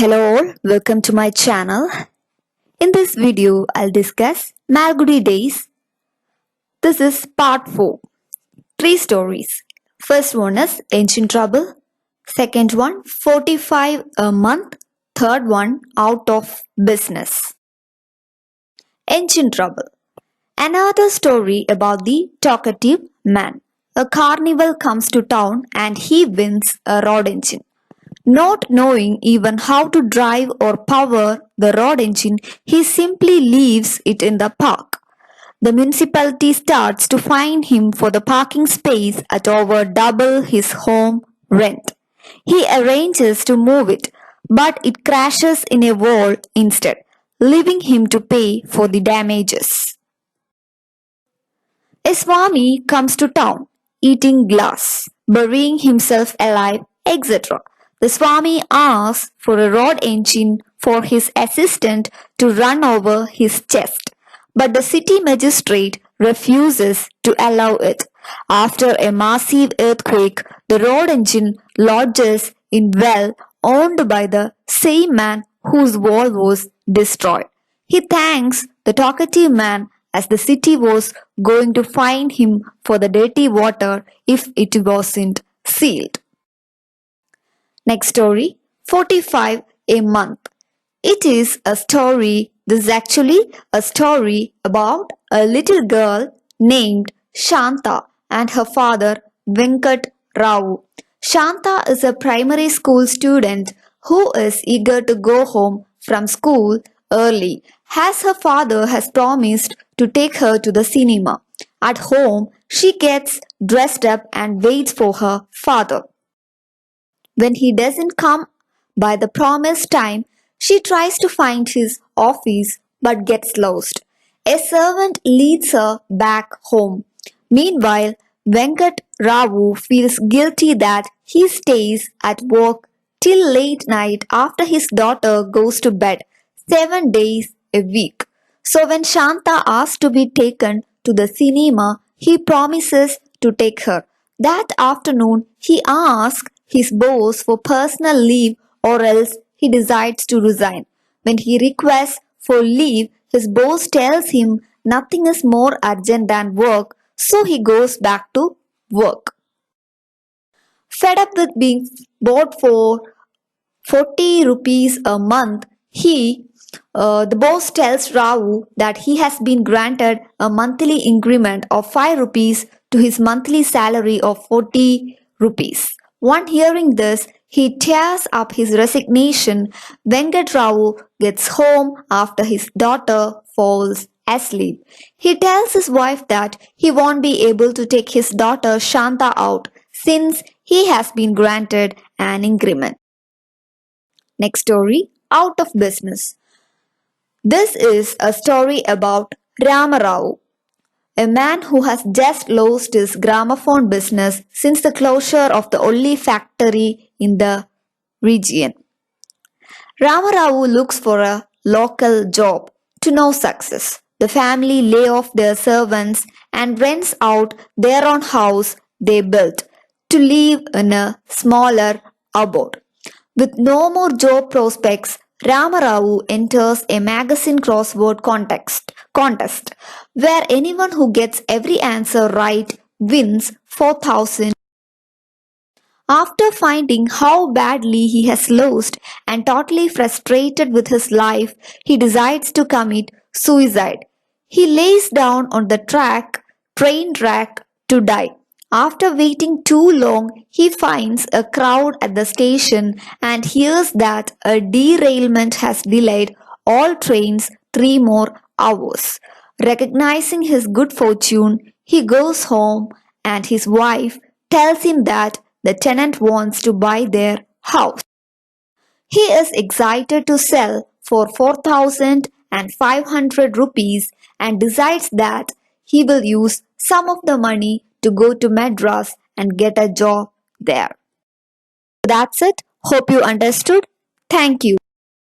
Hello all, welcome to my channel. In this video, I'll discuss Malgudi days. This is part 4. Three stories. First one is Ancient Trouble. Second one, 45 a month. Third one, Out of Business. Ancient Trouble. Another story about the talkative man. A carnival comes to town and he wins a rod engine. Not knowing even how to drive or power the rod engine, he simply leaves it in the park. The municipality starts to fine him for the parking space at over double his home rent. He arranges to move it, but it crashes in a wall instead, leaving him to pay for the damages. A Swami comes to town, eating glass, burying himself alive, etc. The Swami asks for a rod engine for his assistant to run over his chest, but the city magistrate refuses to allow it. After a massive earthquake, the rod engine lodges in well owned by the same man whose wall was destroyed. He thanks the talkative man as the city was going to fine him for the dirty water if it wasn't sealed. Next story, 45 a month. This is actually a story about a little girl named Shanta and her father Venkat Rao. Shanta is a primary school student who is eager to go home from school early as her father has promised to take her to the cinema. At home, she gets dressed up and waits for her father. When he doesn't come by the promised time, she tries to find his office but gets lost. A servant leads her back home. Meanwhile, Venkat Rao feels guilty that he stays at work till late night after his daughter goes to bed 7 days a week. So when Shanta asks to be taken to the cinema, he promises to take her. That afternoon, he asks his boss for personal leave or else he decides to resign. When he requests for leave, his boss tells him nothing is more urgent than work, so he goes back to work. Fed up with being bought for 40 rupees a month, the boss tells Rao that he has been granted a monthly increment of 5 rupees to his monthly salary of 40 rupees. On hearing this, he tears up his resignation. Venkat Rao gets home after his daughter falls asleep. He tells his wife that he won't be able to take his daughter Shanta out since he has been granted an increment. Next story, Out of Business. This is a story about Ramarao, a man who has just lost his gramophone business since the closure of the only factory in the region. Ramarao looks for a local job to no success. The family lay off their servants and rents out their own house they built to live in a smaller abode. With no more job prospects, Ramarao enters a magazine crossword contest where anyone who gets every answer right wins 4,000. After finding how badly he has lost and totally frustrated with his life, he decides to commit suicide. He lays down on the train track to die. After waiting too long, he finds a crowd at the station and hears that a derailment has delayed all trains 3 more hours. Recognizing his good fortune, he goes home and his wife tells him that the tenant wants to buy their house. He is excited to sell for 4,500 rupees and decides that he will use some of the money to go to Madras and get a job there. That's it. Hope you understood. Thank you.